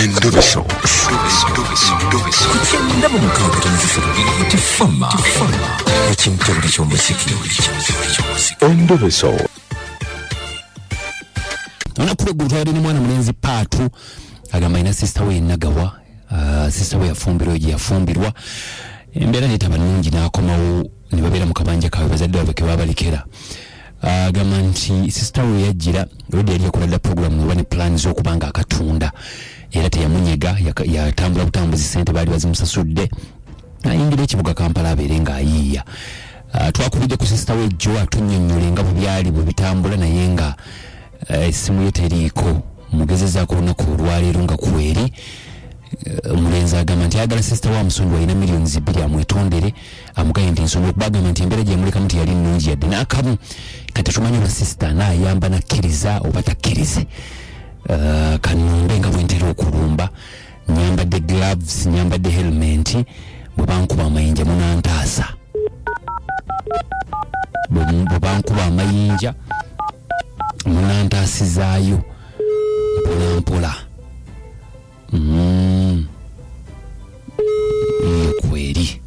Endobeso. Kugenda mu mukaaga tifama ekintu eky'omuziki. Endobeso. Onakula ni mwana mulenzi Paatu agamba ina sister we Nagawa, sister we yafumbirwa embeera netaba nnungi n'akomawo ne babeera mu kabanja kaabwe bazadde baabwe ke babalekera. Agamba nti sister we yajjira olwadde yali yakola program oba ne plans okubanga akatunda era teyamunyega yatambula butambuzi sente baali bazimusasudde ayingira ekibuga Kampala abeere ng'ayiiya. Twakubidde ku sister we Jo atunnyonnyola nga bwe byali bwe bitambula naye nga simu ye teriiko mugezezaako olunaku olwaleero nga kweri. Omulenzi agamba nti ayagala sister wa Musonji alina millions 2 amwetondere amugaye nti ensonga okubagamba nti embeera gyemulekamu teyali nnungi yadde n'akamu kati tumanyi oba sister naayamba nakkiriza oba takkirize. Kanumbe nga bwentera okulumba nyambadde gloves nyambadde helmet bwe bankuba amayinja munantaasa bwe bankuba amayinja munantaasizaayo mpola mpola. Iyo kweri.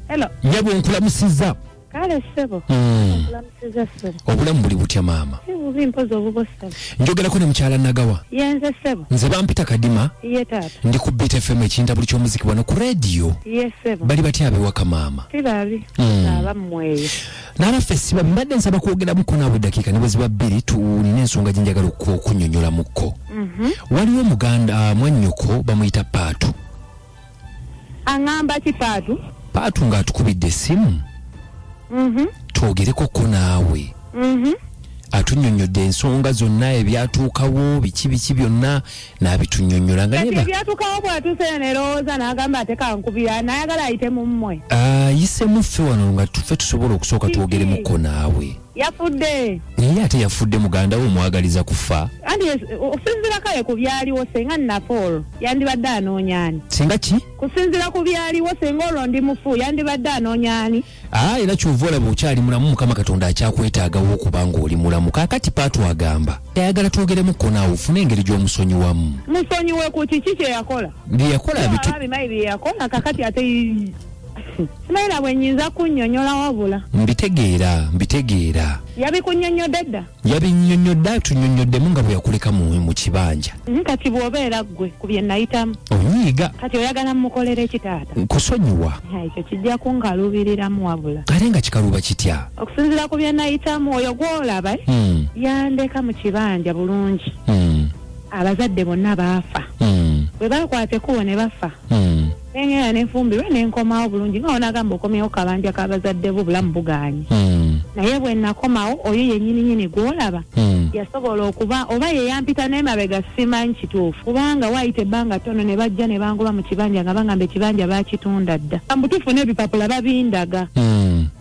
Hello. Nyabo nkulamusiza. Kale sebo. Nkulamusiza sebo. Obulamu buli butya maama? Bubi mpozo obubo sebo. Njogerako ne mukyala Nagawa. Yenze sebo. Nze bampita Kadima. Ye tata. Ndi ku Beat FM ekinta buli ky'omuziki wano ku radio. Ye sebo. Bali batya abewaka maama? Tibabi. Abamweyo. N'abaffe siba mbadde nsaba kwogeramuko naawe eddakiika ne bwe ziba 2 tulina ensonga gye njagala okunnyonnyolamukko. Waliwo Muganda mwannyoko bamuyita Paatu. Angamba ki Paatu? Paatu ng'atukubidde essimu. Twogereko naawe. Atunnyonnyodde ensonga zonna ebyatuukawo biki byonna n'abitunnyonnyola nga neba. Ebyatuukawo bw'atuuse nerowooza n'agamba ate kankubira n'ayagala ayite mu mmwe. Yisemu ffe wano nga tuffe tusobola okusooka twogeremukko naawe. Yafudde. Naye ate yafudde muganda we omwagaliza kufa. Andi okusinziira kale ku byaliwo senga nnafoolo yandibadde anoonya ani? Singa ki? Kusinziira ku byaliwo senga olwo ndi mufu yandibadde anoonya ani? Era kyova olaba okyali mulamu Mukama Katonda akyakwetaagawo okubanga oli mulamu. Kaakati Paatu agamba ayagala twogeremukko naawe ofune engeri gy'omusonyiwamu. Musonyiwe ku kiki kye yakola? Bye yakola bimayi bye yakola kakati ate simayira bwe nnyinza kunnyonnyola wabula. Mbitegeera. Yabikunnyonnyodde dda? Yabinnyonnyodde atunnyonnyoddemu nga bwe yakuleka mu kibanja. Kati bw'obeera ggwe ku bye nayitamu. Onyiiga. Kati oyagala mukolera ekitaata? Kusonyiwa. Ekyo kijja kungalubiriramu wabula. Ate nga kikaluba kitya? Okusinziira ku bye nayitamu oyo gw'olaba yandeka mu kibanja bulungi. Abazadde bonna baafa. Bwe baakwatekuwo ne bafa. Nengera nenfumbirwa nenkomawo bulungi nga onagamba okomyewo kabanja k'abazadde bo bulamu buganye. Naye bwe nakomawo oyo yennyini gw'olaba yasobola okuba oba ye yampita n'emabega simanyi kituufu kubanga waayita ebbanga ttono ne bajja ne bangoba mu kibanja nga bangamba ekibanja baakitunda dda. Mbutuufu n'ebipapula babindaga.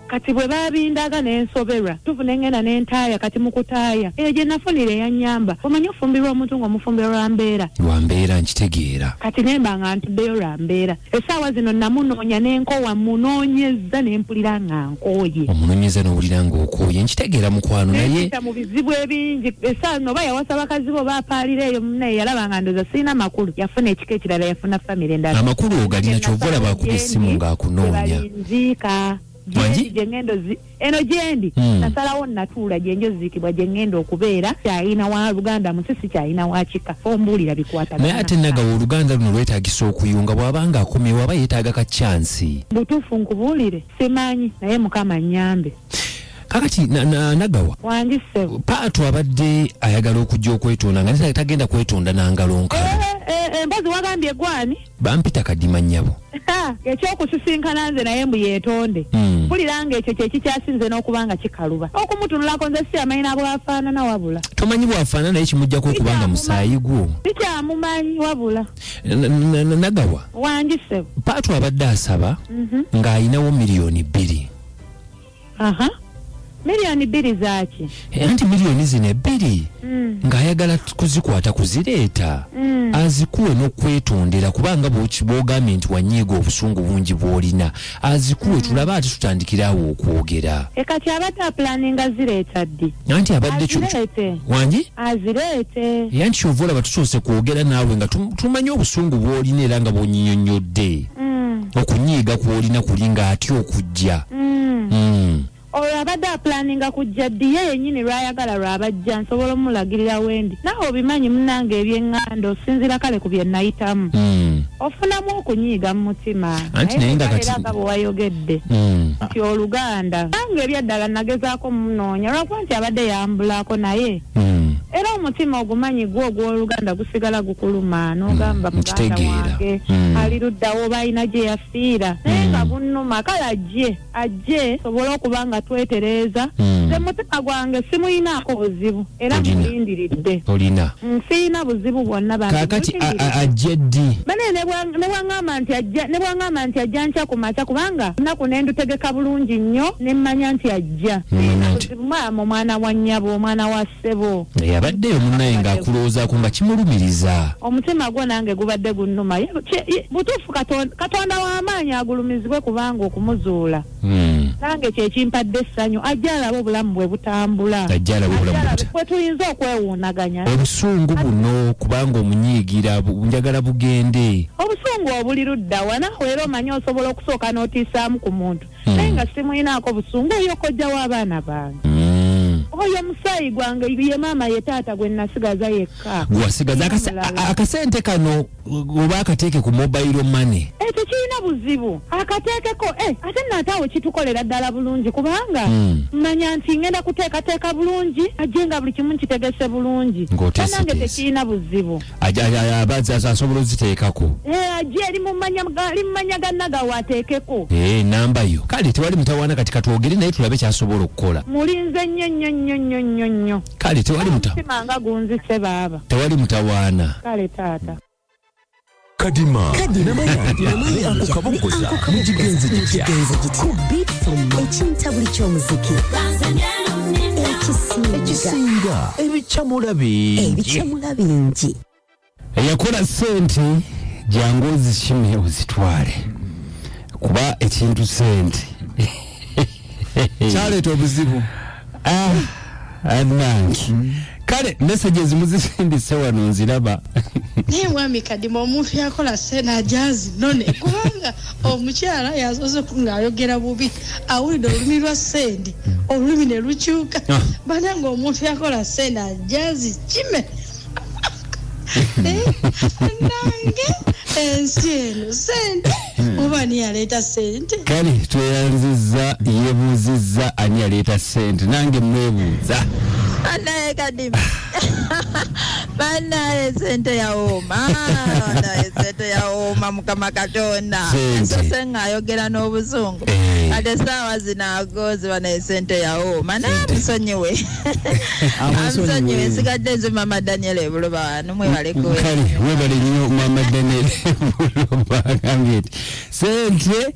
Kati bwe babindaga n'ensoberwa tufune ngenda n'entaaya kati mu kutaaya eyo gye nafunira eyanyamba omanyi ofumbirwa omuntu ng'omufumbira lwa mbeera nkitegeera kati nemba nga ntuddeyo lwa mbeera essaawa zino namunoonya n'enkowa munoonyezza n'empulira nga nkooye omunoonyeza n'owulira ng'okooye nkitegeera mukwano naye mu bizibu ebingi essaawa zino oba yawasa bakazi bo baapaalira eyo munaye yalaba nga ndooza sirina makulu yafuna ekika ekirala yafuna famire endala amakulu ogalina kyova olaba akuba essimu ng'akunoonya nziika eno gyendi nasalawo natuula gyenjo ziikibwa gyengenda okubeera kyayina wa Luganda musisi kyayina wa kika ombuulira bikwata naye ate Nagawa oluganda luno lwetaagisa okuyunga bw'abanga akomyewo aba yeetaaga ka chansi butuufu nkubuulire simanyi naye Mukama nnyambe. Kakati Nagawa wandise Paatu abadde ayagala okujja okwetonda nga nisa tagenda kwetonda n'angalo nkalu mbazi wagambye gwani bampita Kadima nnyabo ekyokusisinkana nze naye mbu yeetonde mpulira nga ekyo kyekikyasinze n'okubanga kikaluba okumutunulako nze si amanyi n'abwafaanana wabula tomanyi bwafaanana naye kimujjako okubanga musaayi gwo sikyamumanyi wabula Nagawa wandise Paatu abadde asaba ng'ayinawo $2 million. Milioni 2 zaki. Anti milioni zino 2 ng'ayagala kuzikwata kuzireeta azikuwe n'okwetondera kubanga bw'ogambye nti wanyiiga obusungu bungi bw'olina azikuwe tulaba ati tutandikirawo okwogera. Kati abadde apulaninga zireeta ddi? Anti abadde wangi azireete. Anti kyova olaba tusoose kwogera naawe nga tumanyi obusungu bw'olina era nga bw'onyinyonnyodde okunyiiga kw'olina kuli ng'atya okujja. Oyo abadde apulaninga kujja ddi ye yennyini lwayagala lwabajja nsobola omulagirira wendi nawe obimanyi munnange eby'eŋŋanda osinzira kale ku bye nayitamu ofunamu okunyiiga mu mutima naye nga bwe wayogedde nti Oluganda nange ebyaddala nagezaako munoonya lwakuba nti abadde yambulako naye era omutima ogumanyi gwo ogw'Oluganda gusigala gukuluma n'ogamba muganda wange ali luddawo balina gye yafiira naye nga Bunnuma kale ajje sobole okuba nga twetereza nze mutima gwange simuyinaako buzibu era mulindiridde nsiina buzibu bwonna kakati ajje ddi ne bwangamba nti ajja nkya ku makya kubanga nnaku ne ndutegeka bulungi nnyo ne mmanya nti ajja buzibu mu mwana wa nnyabo omwana wa ssebo abaddeyo munnaye ng'akulowoozaako nga kimulumiriza omutima gwo nange gubadde gunnuma butuufu katonda w'amaanyi agulumizibwe kubanga okumuzuula nange kyekimpadde essanyu ajja alaba obulamu bwe butambula bwe tuyinza okwewuunaganya obusungu buno kubanga omunyiigira njagala bugende obusungu obuli luddawa nawe era omanyi osobola okusooka n'otiisaamu ku muntu naye nga simuyinaako busungu oyo kojja w'abaana bange oyo musaayi gwange ye maama ye taata gwe nasigaza yekka gwasigaza akasente kano oba akateeke ku mobile money tekirina buzibu akateekeko ate naataawe kitukolera ddala bulungi kubanga mmanya nti ngenda kuteekateeka bulungi ajje nga buli kimu nkitegese bulungi nange tekirina buzibu asobola oziteekako ajje eri mumanya gannagawo ateekeko namba yo kale tewali mutawaana kati katwogere naye tulabe kyasobola okukola mulinze nnyo kale tewali mutima gunzise baaba tewali mutawaana kale taata Kadima namanya ako kabogoza mukigenze gitya ku beat from ekintabuli ky'omuziki ekisinga ebikyamula bingi eyakola sente jangu ozikime ozitwale kuba ekintu sente kyaleeta obuzibu anangi kale messages muzisindise wano nziraba naye mwami Kadima omuntu yakola sena ajazi none kubanga omukyala yasoze ng'ayogera bubi awulidde olulimi lwa sente olulimi ne lukyuka bananga omuntu yakola sena ajazi kime nange ensi eno sente oba ani yaleeta sente kale tweyanziza yebuuzizza ani yaleeta sente nange mwebuuza Banaye Kadima banaye sente yawooma sente yawooma mukama Katonda ensose ng'ayogera n'obuzungu ate essaawa zinaago ziba naye sente yawooma namusonyiwe amusonyiwe nsigadde nze mama Daniel ebuloba wano mwebaleko kale webale nnyo mama Daniel ebuloba agambye nti sente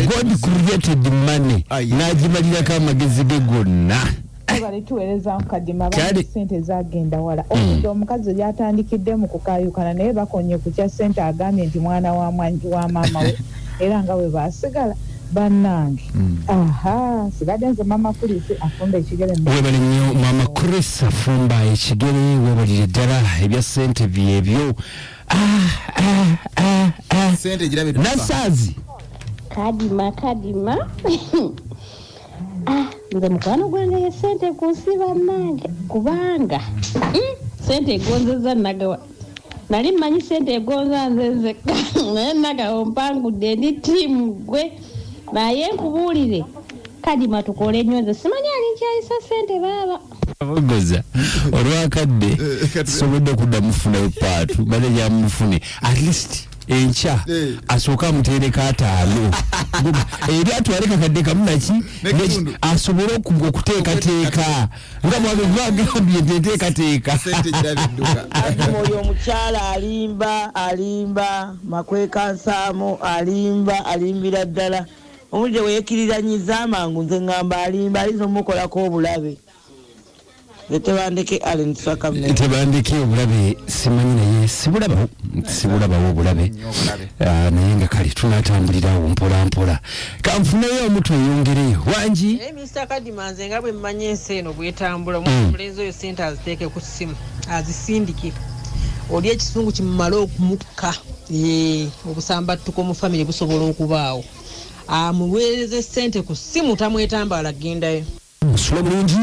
God created money n'agimalirako amagezi ge gonna bali tuweereza Kadima bali sente zagenda wala omuntu omukazi yatandikidde mu kukayukana naye bakonye ku kya sente agambye nti mwana wa maama we era nga we basigala bannange sigadde nze mama Chris afumba ekigere webale nnyo mama Chris afumba ekigere webalire ddala ebya sente byebyo sente girabe nasaazi Kadima nze mukwano gwange ye sente kunsiba nange kubanga sente egonzeza nagawa nali mmanyi sente egonza nzeze naye nagawa mpangudde ndi tiimu gwe naye nkubuulire Kadima tukole nnyo nze simanyi alinkyayisa sente baaba abogoza olwakadde sobodde okudda mufunayo paatu bale gyamufune at least encha asooka amuteereko 5 eri atwaleka kadde kamunaki asobole okuteekateeka nga mwagambye nteteekateeka oyo omukyala alimba makweka nsaamu alimbira ddala omulije weekiriranyiza amangu nze ngamba alimba ayinza omukolako obulabe tebandeke Allen Swakamne tebandeke obulabe simanyi naye sibulabawo obulabe naye nga kale tunatambulirawo mpola mpola kanfuneyo omutwe yongereyo wangi Mr. Kadimanze nga bwe mmanye ensi eno bwetambula omulenzi oyo sente aziteeke ku ssimu azisindike oli ekisungu kimumale okumukka obusambattuko mu famire busobola okubaawo amuweereze sente ku ssimu tamwetambala agendayo musula bulungi